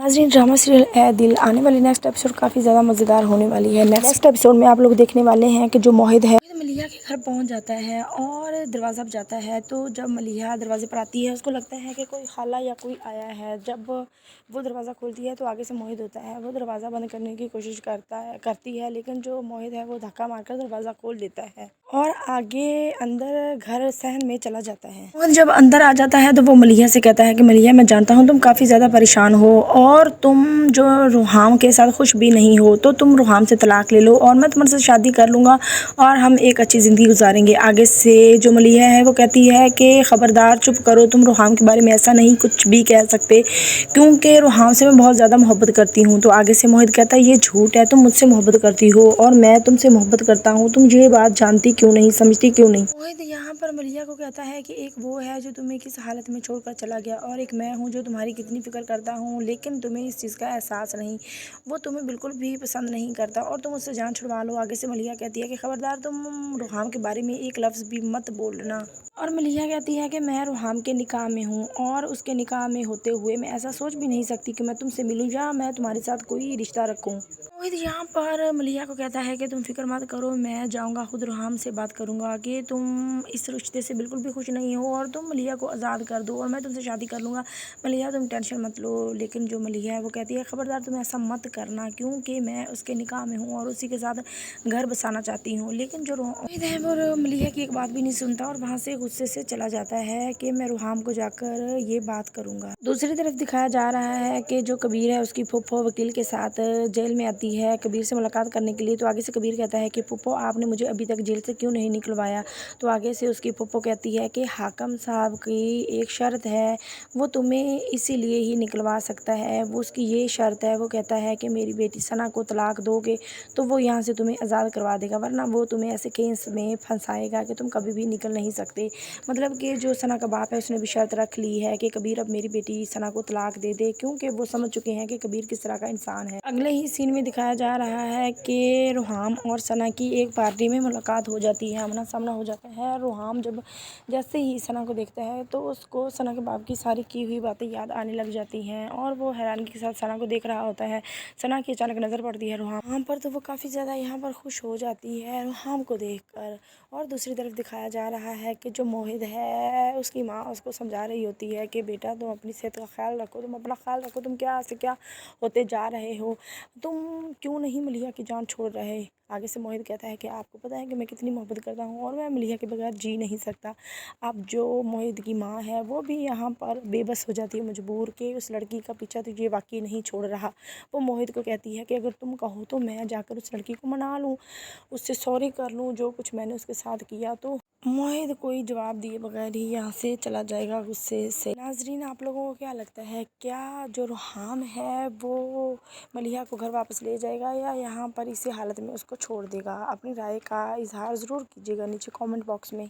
नाज़रीन, drama serial ए दिल आने वाली नेक्स्ट एपिसोड काफ़ी ज़्यादा मज़ेदार होने वाली है। नेक्स्ट एपिसोड में आप लोग देखने वाले हैं कि जो मोहित है मलिहा के घर पहुंच जाता है और दरवाज़ा बजाता है। तो जब मलिहा दरवाजे पर आती है उसको लगता है कि कोई खाला या कोई आया है। जब वो दरवाज़ा खोलती है तो आगे से मोहित होता है। वो दरवाज़ा बंद करने की कोशिश करती है, लेकिन जो मोहित है वो धक्का मारकर दरवाज़ा खोल देता है और आगे अंदर घर सहन में चला जाता है। मोहित जब अंदर आ जाता है तो वो मलिहा से कहता है कि मलिहा, मैं जानता हूँ तुम काफ़ी ज़्यादा परेशान हो और तुम जो रुहाम के साथ खुश भी नहीं हो, तो तुम रुहाम से तलाक ले लो और मैं तुम्हारे से शादी कर लूँगा और हम एक अच्छी ज़िंदगी गुजारेंगे आगे से। जो मलिहा है वो कहती है कि ख़बरदार, चुप करो, तुम रुहाम के बारे में ऐसा नहीं कुछ भी कह सकते क्योंकि रुहाम से मैं बहुत ज़्यादा मोहब्बत करती हूँ। तो आगे से मोहित कहता है ये झूठ है, तुम मुझसे मोहब्बत करती हो और मैं तुमसे मोहब्बत करता हूँ, तुम ये बात जानती क्यों नहीं, समझती क्यों नहीं। मोहित यहाँ पर मलिहा को कहता है कि एक वो है जो तुम्हें किस हालत में छोड़कर चला गया और एक मैं हूँ जो तुम्हारी कितनी फिक्र करता हूँ, लेकिन तुम्हें इस चीज़ का एहसास नहीं। वो तुम्हें बिल्कुल भी पसंद नहीं करता और तुम उससे जान छुड़वा लो। आगे से मलिहा कहती है कि खबरदार, तुम रुहाम के बारे में एक लफ्ज़ भी मत बोलना। और मलिहा कहती है कि मैं रुहाम के निकाह में हूँ और उसके निकाह में होते हुए मैं ऐसा सोच भी नहीं सकती कि मैं तुमसे मिलूँ या मैं तुम्हारे साथ कोई रिश्ता रखूँ। मोहित यहाँ पर मलिहा को कहता है कि तुम फिक्र मत करो, मैं जाऊँगा खुद रुहाम से बात करूँगा कि तुम इस रिश्ते से बिल्कुल भी खुश नहीं हो और तुम मलिहा को आज़ाद कर दो और मैं तुमसे शादी कर लूँगा। मलिहा, तुम टेंशन मत लो। लेकिन जो मलिहा है वो कहती है खबरदार, तुम ऐसा मत करना क्योंकि मैं उसके निकाह में हूँ और उसी के साथ घर बसाना चाहती हूँ। लेकिन जो मोहित है वो मलिहा की एक बात भी नहीं सुनता और वहाँ से गुस्से से चला जाता है कि मैं रुहाम को जाकर ये बात करूँगा। दूसरी तरफ दिखाया जा रहा है कि जो कबीर है उसकी फूफो वकील के साथ जेल में आती है कबीर से मुलाकात करने के लिए। तो आगे से कबीर कहता है कि फूफो, आपने मुझे अभी तक जेल से क्यों नहीं निकलवाया। तो आगे से उसकी फूफो कहती है कि हाकम साहब की एक शर्त है, वो तुम्हें इसीलिए ही निकलवा सकता है। वो उसकी ये शर्त है, वो कहता है कि मेरी बेटी सना को तलाक दोगे तो वो यहाँ से तुम्हें आज़ाद करवा देगा, वरना वो तुम्हें ऐसे केस में फंसाएगा कि तुम कभी भी निकल नहीं सकते। मतलब कि जो सना का बाप है उसने भी शर्त रख ली है कि कबीर अब मेरी बेटी सना को तलाक दे दे, क्योंकि वो समझ चुके हैं कि कबीर किस तरह का इंसान है। अगले ही सीन में दिखाया जा रहा है कि रुहाम और सना की एक पार्टी में मुलाकात हो जाती है, आमना सामना हो जाता है। रुहाम जब जैसे ही सना को देखता है तो उसको सना के बाप की सारी की हुई बातें याद आने लग जाती हैं और वो हैरानगी के साथ सना को देख रहा होता है। सना की अचानक नज़र पड़ती है रुहाम पर तो वो काफ़ी ज़्यादा यहाँ पर खुश हो जाती है रुहाम को देखकर। और दूसरी तरफ दिखाया जा रहा है कि जो मोहित है उसकी माँ उसको समझा रही होती है कि बेटा, तुम अपनी सेहत का ख्याल रखो, तुम अपना ख्याल रखो, तुम क्या से क्या होते जा रहे हो, तुम क्यों नहीं मलिहा की जान छोड़ रहे। आगे से मोहित कहता है कि आपको पता है कि मैं कितनी मोहब्बत करता हूँ और मैं मलिहा के बगैर जी नहीं सकता। अब जो मोहित की माँ है वो भी यहाँ पर बेबस हो जाती है, मजबूर के उस लड़की का पीछा तो ये वाकई नहीं छोड़ रहा। वो मोहित को कहती है कि अगर तुम कहो तो मैं जाकर उस लड़की को मना लूँ, उससे सॉरी कर लूँ जो कुछ मैंने उसके साथ किया। तो मोहित कोई जवाब दिए बगैर ही यहाँ से चला जाएगा गुस्से से। नाजरीन, आप लोगों को क्या लगता है, क्या जो रुहाम है वो मलिहा को घर वापस ले जाएगा या यहाँ पर इसी हालत में उसको छोड़ देगा? अपनी राय का इजहार ज़रूर कीजिएगा नीचे कमेंट बॉक्स में।